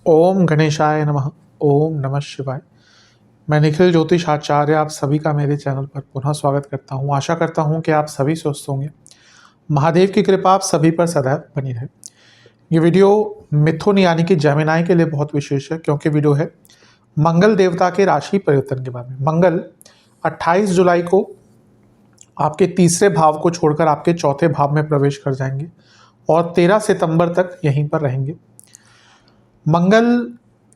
ओम गणेशाय नमः। ओम नमः शिवाय। मैं निखिल ज्योतिष आचार्य आप सभी का मेरे चैनल पर पुनः स्वागत करता हूं। आशा करता हूं कि आप सभी स्वस्थ होंगे। महादेव की कृपा आप सभी पर सदैव बनी रहे। ये वीडियो मिथुन यानी कि जेमिनाई के लिए बहुत विशेष है, क्योंकि वीडियो है मंगल देवता के राशि परिवर्तन के बारे में। मंगल 28 जुलाई को आपके तीसरे भाव को छोड़कर आपके चौथे भाव में प्रवेश कर जाएंगे और 13 सितंबर तक यहीं पर रहेंगे। मंगल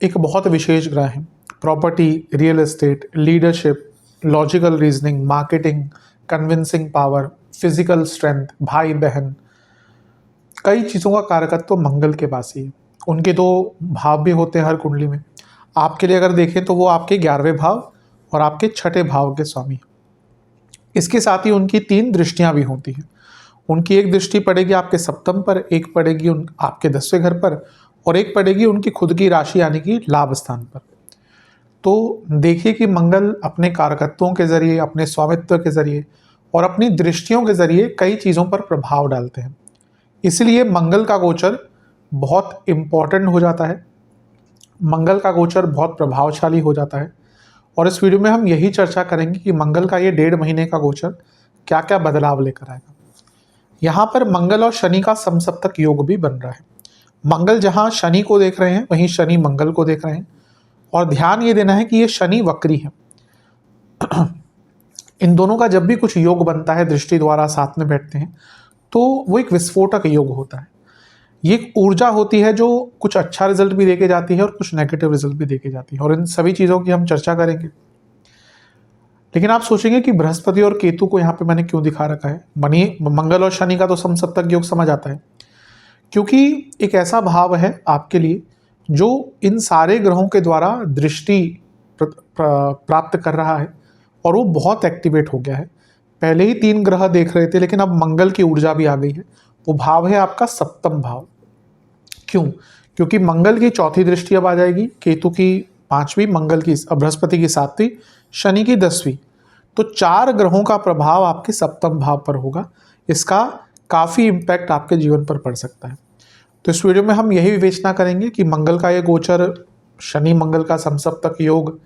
एक बहुत विशेष ग्रह है। Property, real estate, leadership, logical reasoning, marketing, convincing power, physical strength, भाई बहन, कई चीज़ों का कारकत्व तो मंगल के पास ही है। उनके दो भाव भी होते हैं हर कुंडली में। आपके लिए अगर देखें तो वो आपके 11वें भाव और आपके छठे भाव के स्वामी हैं। इसके साथ ही उनकी 3 दृष्टियां भी होती हैं। उनकी एक दृष्टि पड़ेगी आपके सप्तम पर, एक पड़ेगी आपके 10वें घर पर और एक पड़ेगी उनकी खुद की राशि यानी कि लाभ स्थान पर। तो देखिए कि मंगल अपने कारकत्वों के जरिए, अपने स्वामित्व के जरिए और अपनी दृष्टियों के जरिए कई चीज़ों पर प्रभाव डालते हैं। इसलिए मंगल का गोचर बहुत इम्पॉर्टेंट हो जाता है, मंगल का गोचर बहुत प्रभावशाली हो जाता है। और इस वीडियो में हम यही चर्चा करेंगे कि मंगल का ये 1.5 महीने का गोचर क्या क्या बदलाव लेकर आएगा। यहाँ पर मंगल और शनि का समसप्तक योग भी बन रहा है। मंगल जहाँ शनि को देख रहे हैं वहीं शनि मंगल को देख रहे हैं। और ध्यान ये देना है कि ये शनि वक्री है। इन दोनों का जब भी कुछ योग बनता है, दृष्टि द्वारा साथ में बैठते हैं, तो वो एक विस्फोटक योग होता है। ये एक ऊर्जा होती है जो कुछ अच्छा रिजल्ट भी देके जाती है और कुछ नेगेटिव रिजल्ट भी देके जाती है, और इन सभी चीज़ों की हम चर्चा करेंगे। लेकिन आप सोचेंगे कि बृहस्पति और केतु को यहाँ पे मैंने क्यों दिखा रखा है। मंगल और शनि का तो समसप्तक योग समझ आता है, क्योंकि एक ऐसा भाव है आपके लिए जो इन सारे ग्रहों के द्वारा दृष्टि प्राप्त कर रहा है और वो बहुत एक्टिवेट हो गया है। पहले ही 3 ग्रह देख रहे थे, लेकिन अब मंगल की ऊर्जा भी आ गई है। वो भाव है आपका सप्तम भाव। क्यों? क्योंकि मंगल की 4थी दृष्टि अब आ जाएगी, केतु की 5वीं, मंगल की, बृहस्पति की 7वीं, शनि की 10वीं। तो 4 ग्रहों का प्रभाव आपके सप्तम भाव पर होगा। इसका काफ़ी इम्पैक्ट आपके जीवन पर पड़ सकता है। तो इस वीडियो में हम यही विवेचना करेंगे कि मंगल का ये गोचर, शनि मंगल का समसप्तक योग,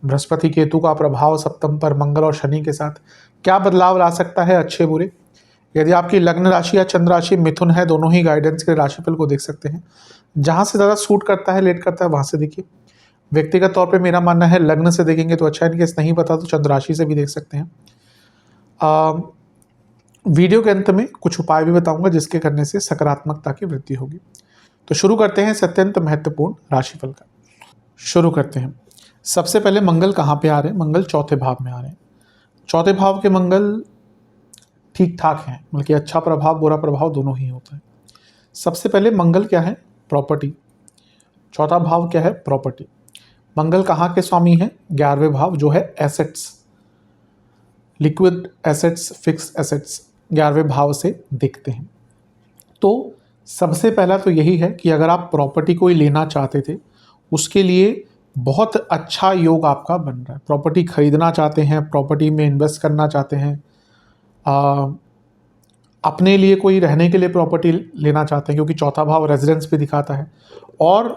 बृहस्पति केतु का प्रभाव सप्तम पर मंगल और शनि के साथ क्या बदलाव ला सकता है, अच्छे बुरे। यदि आपकी लग्न राशि या चंद्र राशि मिथुन है, दोनों ही गाइडेंस के राशिफल को देख सकते हैं। जहाँ से ज़्यादा सूट करता है, लेट करता है, वहाँ से देखिए। व्यक्तिगत तौर पे मेरा मानना है लग्न से देखेंगे तो अच्छा है, इनकेस नहीं पता तो चंद्र राशि से भी देख सकते हैं। वीडियो के अंत में कुछ उपाय भी बताऊंगा जिसके करने से सकारात्मकता की वृद्धि होगी। तो शुरू करते हैं इस अत्यंत महत्वपूर्ण राशिफल का। शुरू करते हैं। सबसे पहले मंगल कहाँ पे आ रहे हैं? मंगल चौथे भाव में आ रहे हैं। चौथे भाव के मंगल ठीक ठाक हैं, बल्कि अच्छा प्रभाव बुरा प्रभाव दोनों ही होता है। सबसे पहले मंगल क्या है? प्रॉपर्टी। चौथा भाव क्या है? प्रॉपर्टी। मंगल कहाँ के स्वामी हैं? 11वें भाव, जो है assets, liquid assets, fix assets, 11वें भाव से देखते हैं। तो सबसे पहला तो यही है कि अगर आप प्रॉपर्टी कोई लेना चाहते थे, उसके लिए बहुत अच्छा योग आपका बन रहा है। प्रॉपर्टी खरीदना चाहते हैं, प्रॉपर्टी में इन्वेस्ट करना चाहते हैं, अपने लिए कोई रहने के लिए प्रॉपर्टी लेना चाहते हैं, क्योंकि चौथा भाव रेजिडेंस भी दिखाता है। और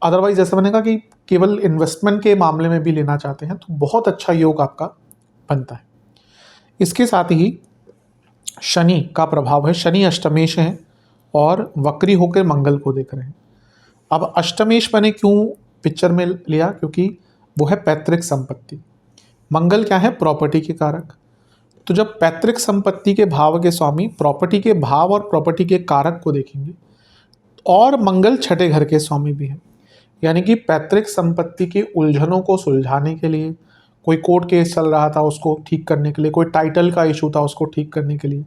अदरवाइज जैसे मैंने कहा कि केवल इन्वेस्टमेंट के मामले में भी लेना चाहते हैं, तो बहुत अच्छा योग आपका बनता है। इसके साथ ही शनि का प्रभाव है। शनि अष्टमेश है और वक्री होकर मंगल को देख रहे हैं। अब अष्टमेश मैंने क्यों पिक्चर में लिया? क्योंकि वो है पैतृक संपत्ति। मंगल क्या है? प्रॉपर्टी के कारक। तो जब पैतृक संपत्ति के भाव के स्वामी प्रॉपर्टी के भाव और प्रॉपर्टी के कारक को देखेंगे, और मंगल छठे घर के स्वामी भी हैं, यानी कि पैतृक संपत्ति की उलझनों को सुलझाने के लिए, कोई कोर्ट केस चल रहा था उसको ठीक करने के लिए, कोई टाइटल का इशू था उसको ठीक करने के लिए,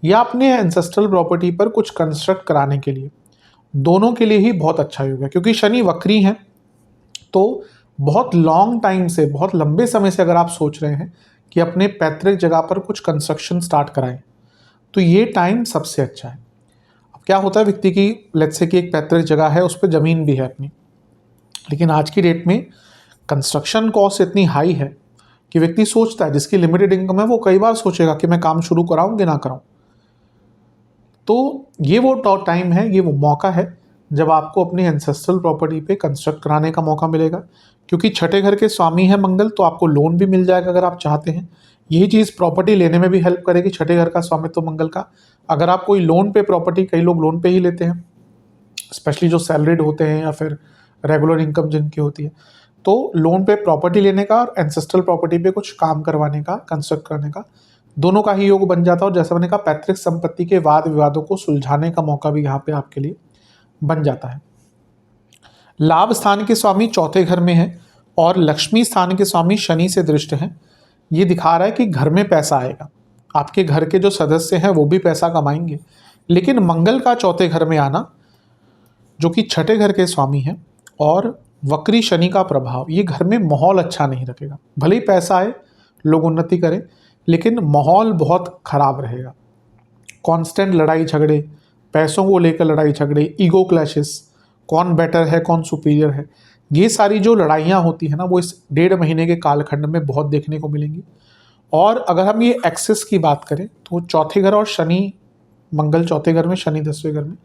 या अपने एंसेस्ट्रल प्रॉपर्टी पर कुछ कंस्ट्रक्ट कराने के लिए, दोनों के लिए ही बहुत अच्छा योग है। क्योंकि शनि वक्री हैं, तो बहुत लॉन्ग टाइम से, बहुत लंबे समय से अगर आप सोच रहे हैं कि अपने पैतृक जगह पर कुछ कंस्ट्रक्शन स्टार्ट कराएं, तो ये टाइम सबसे अच्छा है। अब क्या होता है, व्यक्ति की लेट्स से कि एक पैतृक जगह है, उस पर ज़मीन भी है अपनी, लेकिन आज की डेट में कंस्ट्रक्शन कॉस्ट इतनी हाई है कि व्यक्ति सोचता है, जिसकी लिमिटेड इनकम है वो कई बार सोचेगा कि मैं काम शुरू कराऊं कि ना कराऊं। तो ये वो टाइम है, ये वो मौका है जब आपको अपनी एंसेस्ट्रल प्रॉपर्टी पे कंस्ट्रक्ट कराने का मौका मिलेगा, क्योंकि छठे घर के स्वामी है मंगल, तो आपको लोन भी मिल जाएगा अगर आप चाहते हैं। यही चीज़ प्रॉपर्टी लेने में भी हेल्प करेगी, छठे घर का स्वामित्व मंगल का। अगर आप कोई लोन पे प्रॉपर्टी, कई लोग लोन पे ही लेते हैं, स्पेशली जो सैलरीड होते हैं या फिर रेगुलर इनकम जिनकी होती है, तो लोन पे प्रॉपर्टी लेने का और एंसेस्ट्रल प्रॉपर्टी पे कुछ काम करवाने का, कंस्ट्रक्ट करने का, दोनों का ही योग बन जाता है। और जैसा मैंने कहा, पैतृक संपत्ति के वाद विवादों को सुलझाने का मौका भी यहाँ पे आपके लिए बन जाता है। लाभ स्थान के स्वामी चौथे घर में है और लक्ष्मी स्थान के स्वामी शनि से दृष्ट हैं। ये दिखा रहा है कि घर में पैसा आएगा, आपके घर के जो सदस्य हैं वो भी पैसा कमाएंगे। लेकिन मंगल का चौथे घर में आना, जो कि छठे घर के स्वामी हैं, और वक्री शनि का प्रभाव, ये घर में माहौल अच्छा नहीं रखेगा। भले ही पैसा आए, लोग उन्नति करें, लेकिन माहौल बहुत खराब रहेगा। कांस्टेंट लड़ाई झगड़े, पैसों को लेकर लड़ाई झगड़े, ईगो क्लैशेस, कौन बेटर है, कौन सुपीरियर है, ये सारी जो लड़ाइयाँ होती हैं ना, वो इस 1.5 महीने के कालखंड में बहुत देखने को मिलेंगी। और अगर हम ये एक्सेस की बात करें तो चौथे घर और शनि, मंगल चौथे घर में, शनि 10वें घर में,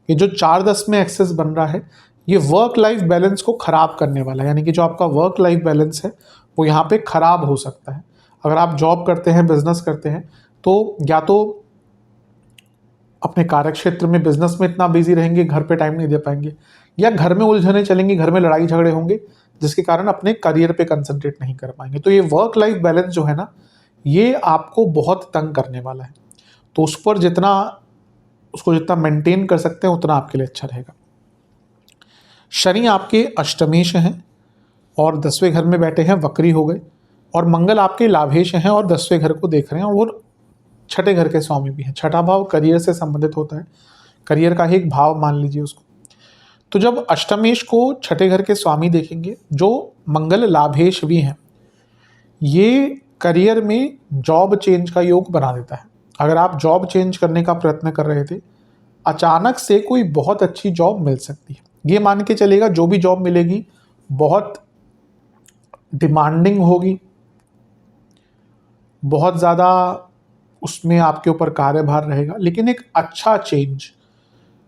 ये जो 4-10 में एक्सेस बन रहा है, ये वर्क लाइफ बैलेंस को खराब करने वाला है। यानी कि जो आपका वर्क लाइफ बैलेंस है वो यहाँ पे खराब हो सकता है। अगर आप जॉब करते हैं, बिजनेस करते हैं, तो या तो अपने कार्य क्षेत्र में, बिजनेस में इतना बिजी रहेंगे, घर पे टाइम नहीं दे पाएंगे, या घर में उलझने चलेंगी, घर में लड़ाई झगड़े होंगे, जिसके कारण अपने करियर पे कंसंट्रेट नहीं कर पाएंगे। तो ये वर्क लाइफ बैलेंस जो है ना, ये आपको बहुत तंग करने वाला है। तो उस पर उसको जितना मेंटेन कर सकते हैं उतना आपके लिए अच्छा रहेगा। शनि आपके अष्टमेश हैं और 10वें घर में बैठे हैं, वक्री हो गए, और मंगल आपके लाभेश हैं और 10वें घर को देख रहे हैं, और वो छठे घर के स्वामी भी हैं। छठा भाव करियर से संबंधित होता है, करियर का ही एक भाव मान लीजिए उसको। तो जब अष्टमेश को छठे घर के स्वामी देखेंगे, जो मंगल लाभेश भी हैं, ये करियर में जॉब चेंज का योग बना देता है। अगर आप जॉब चेंज करने का प्रयत्न कर रहे थे, अचानक से कोई बहुत अच्छी जॉब मिल सकती है। ये मान के चलेगा, जो भी जॉब मिलेगी बहुत डिमांडिंग होगी, बहुत ज़्यादा उसमें आपके ऊपर कार्यभार रहेगा, लेकिन एक अच्छा चेंज,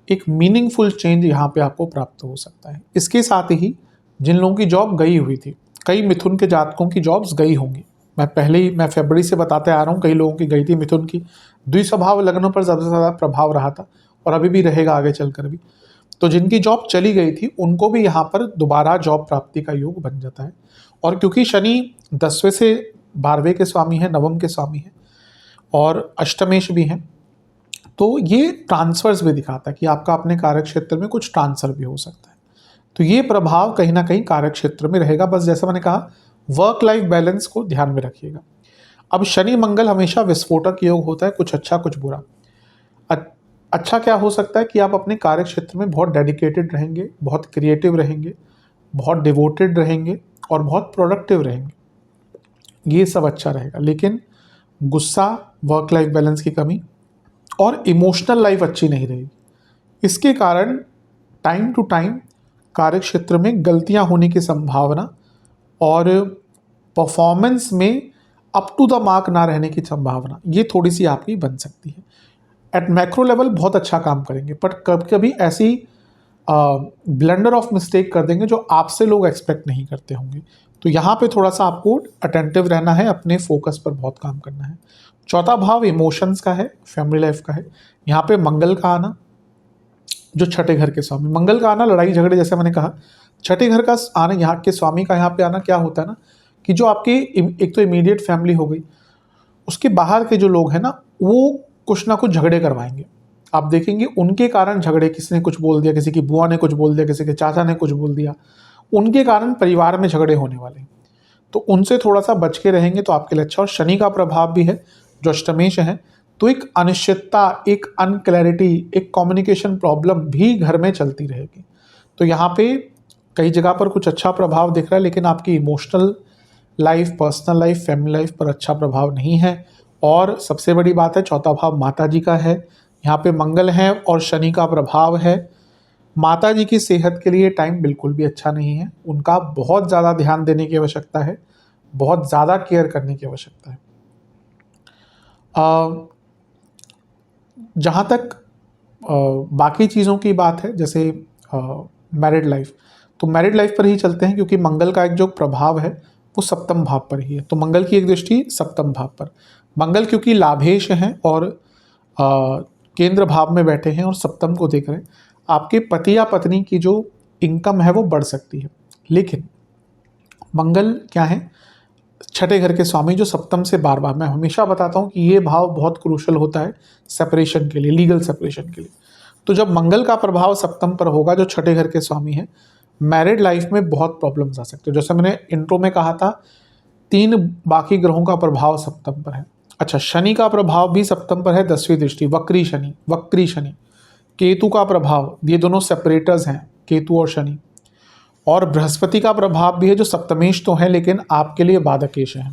एक मीनिंगफुल चेंज यहाँ पे आपको प्राप्त हो सकता है। इसके साथ ही जिन लोगों की जॉब गई हुई थी, कई मिथुन के जातकों की जॉब्स गई होंगी। मैं फरवरी से बताते आ रहा हूँ, कई लोगों की गई थी मिथुन की। द्विस्वभाव लग्नों पर सबसे ज़्यादा प्रभाव रहा था और अभी भी रहेगा आगे चलकर भी। तो जिनकी जॉब चली गई थी उनको भी यहाँ पर दोबारा जॉब प्राप्ति का योग बन जाता है। और क्योंकि शनि 10वें से 12वें के स्वामी हैं, नवम के स्वामी हैं और अष्टमेश भी हैं, तो ये ट्रांसफर्स भी दिखाता है कि आपका अपने कार्य क्षेत्र में कुछ ट्रांसफर भी हो सकता है। तो ये प्रभाव कहीं ना कहीं कार्य क्षेत्र में रहेगा। बस जैसा मैंने कहा, वर्क लाइफ बैलेंस को ध्यान में रखिएगा। अब शनि मंगल हमेशा विस्फोटक योग होता है, कुछ अच्छा कुछ बुरा। अच्छा क्या हो सकता है कि आप अपने कार्य क्षेत्र में बहुत डेडिकेटेड रहेंगे, बहुत क्रिएटिव रहेंगे, बहुत डिवोटेड रहेंगे और बहुत प्रोडक्टिव रहेंगे, ये सब अच्छा रहेगा। लेकिन गुस्सा, वर्क लाइफ बैलेंस की कमी और इमोशनल लाइफ अच्छी नहीं रहेगी। इसके कारण टाइम टू टाइम कार्य क्षेत्र में गलतियां होने की संभावना और परफॉर्मेंस में अप टू द मार्क ना रहने की संभावना, ये थोड़ी सी आपकी बन सकती है। एट मैक्रो लेवल बहुत अच्छा काम करेंगे, बट कभी कभी ऐसी ब्लंडर ऑफ मिस्टेक कर देंगे जो आपसे लोग एक्सपेक्ट नहीं करते होंगे। तो यहाँ पे थोड़ा सा आपको अटेंटिव रहना है, अपने फोकस पर बहुत काम करना है। चौथा भाव इमोशंस का है, फैमिली लाइफ का है। यहाँ पे मंगल का आना, जो छठे घर के स्वामी, मंगल का आना लड़ाई झगड़े, जैसे मैंने कहा, छठे घर का आना, यहाँ के स्वामी का यहाँ पे आना क्या होता है ना, कि जो आपके एक तो इमीडिएट फैमिली हो गई, उसके बाहर के जो लोग हैं ना, वो कुछ ना कुछ झगड़े करवाएंगे। आप देखेंगे उनके कारण झगड़े, किसी ने कुछ बोल दिया, किसी की बुआ ने कुछ बोल दिया, किसी के चाचा ने कुछ बोल दिया, उनके कारण परिवार में झगड़े होने वाले हैं। तो उनसे थोड़ा सा बच के रहेंगे तो आपके लिए अच्छा। और शनि का प्रभाव भी है, जो अष्टमेश है, तो एक अनिश्चितता, एक अनक्लैरिटी, एक कम्युनिकेशन प्रॉब्लम भी घर में चलती रहेगी। तो यहाँ पे कई जगह पर कुछ अच्छा प्रभाव दिख रहा है, लेकिन आपकी emotional life, personal life, family life पर अच्छा प्रभाव नहीं है। और सबसे बड़ी बात है, चौथा भाव माता जी का है, यहाँ पे मंगल है और शनि का प्रभाव है। माता जी की सेहत के लिए टाइम बिल्कुल भी अच्छा नहीं है, उनका बहुत ज़्यादा ध्यान देने की आवश्यकता है, बहुत ज़्यादा केयर करने की आवश्यकता है। जहाँ तक बाकी चीज़ों की बात है, जैसे मैरिड लाइफ, तो मैरिड लाइफ पर ही चलते हैं, क्योंकि मंगल का एक जो प्रभाव है वो सप्तम भाव पर ही है। तो मंगल की एक दृष्टि सप्तम भाव पर, मंगल क्योंकि लाभेश हैं और केंद्र भाव में बैठे हैं और सप्तम को देख रहे हैं, आपके पति या पत्नी की जो इनकम है वो बढ़ सकती है। लेकिन मंगल क्या है, छठे घर के स्वामी जो सप्तम से बार बार, मैं हमेशा बताता हूँ कि ये भाव बहुत क्रूशल होता है सेपरेशन के लिए, लीगल सेपरेशन के लिए। तो जब मंगल का प्रभाव सप्तम पर होगा जो छठे घर के स्वामी है, मैरिड लाइफ में बहुत प्रॉब्लम्स आ सकते हैं। जैसे मैंने इंट्रो में कहा था, 3 बाकी ग्रहों का प्रभाव सप्तम पर है। अच्छा, शनि का प्रभाव भी सप्तम पर है, 10वीं दृष्टि, वक्री शनि। केतु का प्रभाव, ये दोनों सेपरेटर्स हैं, केतु और शनि। और बृहस्पति का प्रभाव भी है जो सप्तमेश तो है लेकिन आपके लिए बाधकेश है।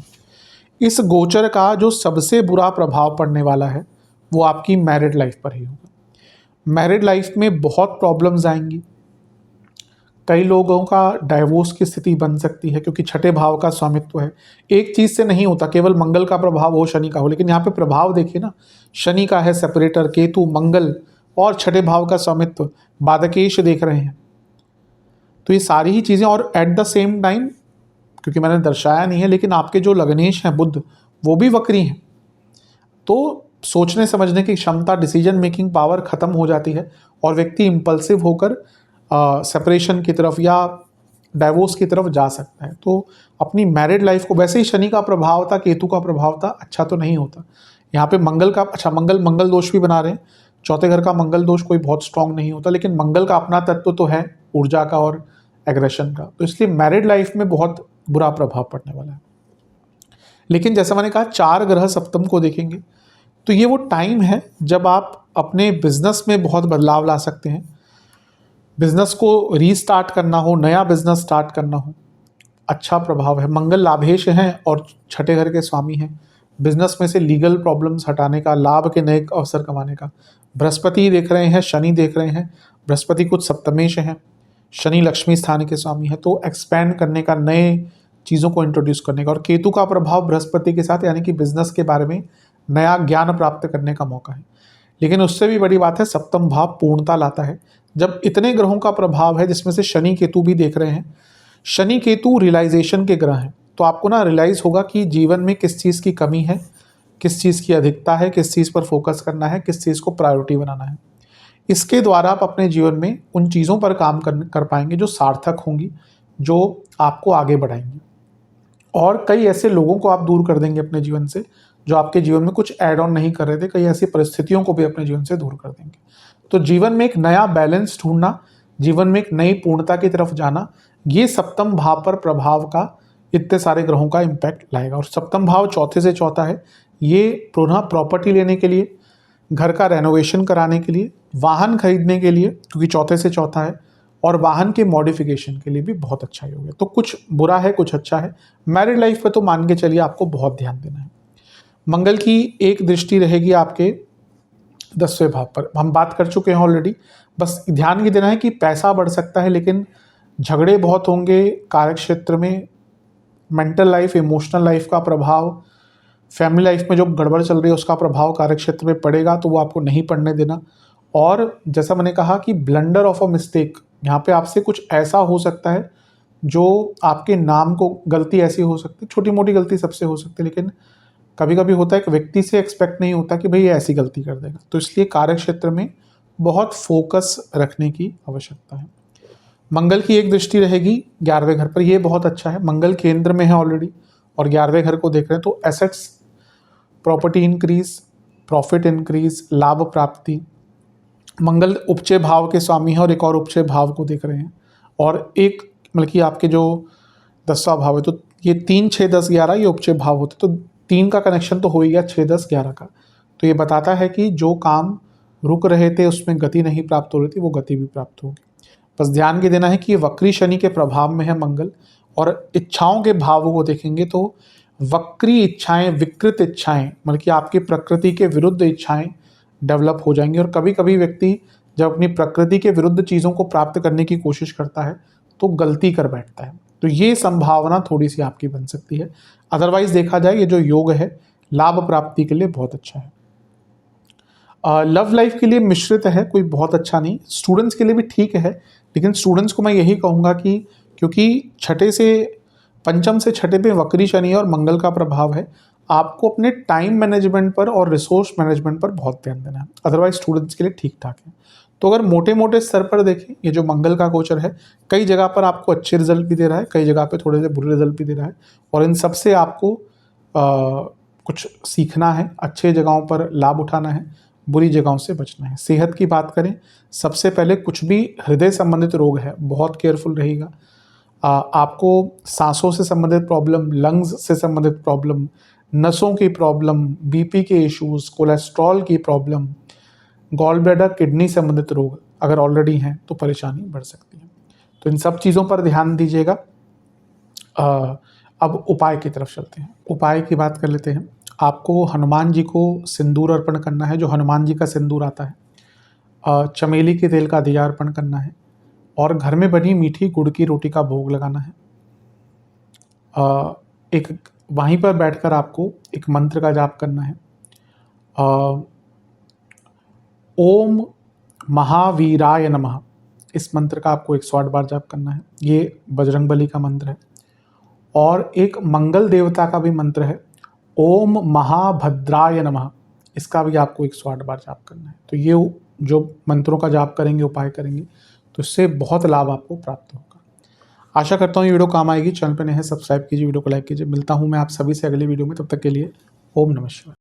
इस गोचर का जो सबसे बुरा प्रभाव पड़ने वाला है वो आपकी मैरिड लाइफ पर ही होगा। मैरिड लाइफ में बहुत प्रॉब्लम्स आएंगी, कई लोगों का डाइवोर्स की स्थिति बन सकती है, क्योंकि छठे भाव का स्वामित्व है। एक चीज़ से नहीं होता, केवल मंगल का प्रभाव हो, शनि का हो, लेकिन यहाँ पे प्रभाव देखिए ना, शनि का है सेपरेटर, केतु, मंगल और छठे भाव का स्वामित्व, बाधकेश देख रहे हैं। तो ये सारी ही चीज़ें, और एट द सेम टाइम, क्योंकि मैंने दर्शाया नहीं है, लेकिन आपके जो लग्नेश हैं बुध, वो भी वक्री हैं। तो सोचने समझने की क्षमता, डिसीजन मेकिंग पावर खत्म हो जाती है और व्यक्ति इम्पल्सिव होकर सेपरेशन की तरफ या डाइवोर्स की तरफ जा सकता है। तो अपनी मैरिड लाइफ को, वैसे ही शनि का प्रभाव था, केतु का प्रभाव था, अच्छा तो नहीं होता। यहाँ पे मंगल का, अच्छा मंगल दोष भी बना रहे हैं, चौथे घर का मंगल दोष कोई बहुत स्ट्रांग नहीं होता, लेकिन मंगल का अपना तत्व तो है ऊर्जा का और एग्रेशन का, तो इसलिए मैरिड लाइफ में बहुत बुरा प्रभाव पड़ने वाला है। लेकिन जैसा मैंने कहा, 4 ग्रह सप्तम को देखेंगे तो ये वो टाइम है जब आप अपने बिजनेस में बहुत बदलाव ला सकते हैं। बिजनेस को रीस्टार्ट करना हो, नया बिजनेस स्टार्ट करना हो, अच्छा प्रभाव है। मंगल लाभेश हैं और छठे घर के स्वामी हैं, बिजनेस में से लीगल प्रॉब्लम्स हटाने का, लाभ के नए अवसर कमाने का। बृहस्पति देख रहे हैं, शनि देख रहे हैं, बृहस्पति कुछ सप्तमेश हैं, शनि लक्ष्मी स्थान के स्वामी है, तो एक्सपैंड करने का, नए चीज़ों को इंट्रोड्यूस करने का। और केतु का प्रभाव बृहस्पति के साथ, यानी कि बिजनेस के बारे में नया ज्ञान प्राप्त करने का मौका है। लेकिन उससे भी बड़ी बात है, सप्तम भाव पूर्णता लाता है। जब इतने ग्रहों का प्रभाव है, जिसमें से शनि केतु भी देख रहे हैं, शनि केतु रियलाइजेशन के ग्रह हैं, तो आपको ना रियलाइज होगा कि जीवन में किस चीज़ की कमी है, किस चीज़ की अधिकता है, किस चीज़ पर फोकस करना है, किस चीज़ को प्रायोरिटी बनाना है। इसके द्वारा आप अपने जीवन में उन चीज़ों पर काम कर पाएंगे जो सार्थक होंगी, जो आपको आगे बढ़ाएंगी। और कई ऐसे लोगों को आप दूर कर देंगे अपने जीवन से जो आपके जीवन में कुछ ऐड ऑन नहीं कर रहे थे, कई ऐसी परिस्थितियों को भी अपने जीवन से दूर कर देंगे। तो जीवन में एक नया बैलेंस ढूंढना, जीवन में एक नई पूर्णता की तरफ जाना, ये सप्तम भाव पर प्रभाव का, इतने सारे ग्रहों का इम्पैक्ट लाएगा। और सप्तम भाव चौथे से चौथा है, ये पुनः प्रॉपर्टी लेने के लिए, घर का रेनोवेशन कराने के लिए, वाहन खरीदने के लिए, क्योंकि चौथे से चौथा है, और वाहन के मॉडिफिकेशन के लिए भी बहुत अच्छा ही होगा। तो कुछ बुरा है, कुछ अच्छा है। मैरिड लाइफ पे तो मान के चलिए आपको बहुत ध्यान देना है। मंगल की एक दृष्टि रहेगी आपके 10वें भाव पर, हम बात कर चुके हैं ऑलरेडी। बस ध्यान ये देना है कि पैसा बढ़ सकता है, लेकिन झगड़े बहुत होंगे कार्यक्षेत्र में। मेंटल लाइफ, इमोशनल लाइफ का प्रभाव, फैमिली लाइफ में जो गड़बड़ चल रही है उसका प्रभाव कार्यक्षेत्र में पड़ेगा, तो वो आपको नहीं पड़ने देना। और जैसा मैंने कहा कि ब्लंडर ऑफ अ मिस्टेक, यहाँ पे आपसे कुछ ऐसा हो सकता है जो आपके नाम को, गलती ऐसी हो सकती है, छोटी मोटी गलती सबसे हो सकती है, लेकिन कभी कभी होता है एक व्यक्ति से एक्सपेक्ट नहीं होता कि भाई ये ऐसी गलती कर देगा। तो इसलिए कार्यक्षेत्र में बहुत फोकस रखने की आवश्यकता है। मंगल की एक दृष्टि रहेगी 11वें घर पर, ये बहुत अच्छा है। मंगल केंद्र में है ऑलरेडी और 11वें घर को देख रहे हैं, तो assets, property increase, profit increase, लाभ प्राप्ति। मंगल उपचय भाव के स्वामी है और एक और उपचय भाव को देख रहे हैं, और एक मतलब कि आपके जो 10वां भाव है, तो ये 3, 6, 10, 11 ये उपचय भाव होते, तो 3 का कनेक्शन तो हो ही गया, 6, 10, 11 का। तो ये बताता है कि जो काम रुक रहे थे उसमें गति नहीं प्राप्त हो रही थी, वो गति भी प्राप्त होगी। बस ध्यान के देना है कि ये वक्री शनि के प्रभाव में है मंगल। और इच्छाओं के भावों को देखेंगे तो वक्री इच्छाएं, विकृत इच्छाएं, मतलब कि आपकी प्रकृति के विरुद्ध इच्छाएं डेवलप हो जाएंगी। और कभी कभी व्यक्ति जब अपनी प्रकृति के विरुद्ध चीज़ों को प्राप्त करने की कोशिश करता है तो गलती कर बैठता है। तो ये संभावना थोड़ी सी आपकी बन सकती है। अदरवाइज देखा जाए, ये जो योग है लाभ प्राप्ति के लिए बहुत अच्छा है। लव लाइफ के लिए मिश्रित है, कोई बहुत अच्छा नहीं। स्टूडेंट्स के लिए भी ठीक है, लेकिन स्टूडेंट्स को मैं यही कहूँगा कि क्योंकि छठे से पंचम से छठे पे वक्री शनि और मंगल का प्रभाव है, आपको अपने टाइम मैनेजमेंट पर और रिसोर्स मैनेजमेंट पर बहुत ध्यान देना है। अदरवाइज स्टूडेंट्स के लिए ठीक ठाक है। तो अगर मोटे मोटे स्तर पर देखें, ये जो मंगल का गोचर है कई जगह पर आपको अच्छे रिजल्ट भी दे रहा है, कई जगह पे थोड़े से बुरे रिजल्ट भी दे रहा है, और इन सब से आपको कुछ सीखना है, अच्छे जगहों पर लाभ उठाना है, बुरी जगहों से बचना है। सेहत की बात करें, सबसे पहले कुछ भी हृदय संबंधित रोग है बहुत केयरफुल रहेगा। आपको सांसों से संबंधित प्रॉब्लम, लंग्स से संबंधित प्रॉब्लम, नसों की प्रॉब्लम, बीपी के इश्यूज, कोलेस्ट्रॉल की प्रॉब्लम, गॉल ब्लैडर, किडनी संबंधित रोग अगर ऑलरेडी हैं तो परेशानी बढ़ सकती है। तो इन सब चीज़ों पर ध्यान दीजिएगा। अब उपाय की तरफ चलते हैं। उपाय की बात कर लेते हैं। आपको हनुमान जी को सिंदूर अर्पण करना है, जो हनुमान जी का सिंदूर आता है। चमेली के तेल का दिया अर्पण करना है, और घर में बनी मीठी गुड़ की रोटी का भोग लगाना है। एक वहीं पर बैठकर आपको एक मंत्र का जाप करना है। ओम महावीराय नमः, इस मंत्र का आपको 108 बार जाप करना है। ये बजरंगबली का मंत्र है। और एक मंगल देवता का भी मंत्र है, ओम महाभद्राय नमः, इसका भी आपको 108 बार जाप करना है। तो ये जो मंत्रों का जाप करेंगे, उपाय करेंगे, तो इससे बहुत लाभ आपको प्राप्त होगा। आशा करता हूँ ये वीडियो काम आएगी। चैनल पर नए हैं, सब्सक्राइब कीजिए, वीडियो को लाइक कीजिए। मिलता हूँ मैं आप सभी से अगली वीडियो में, तब तक के लिए ओम नमः शिवाय।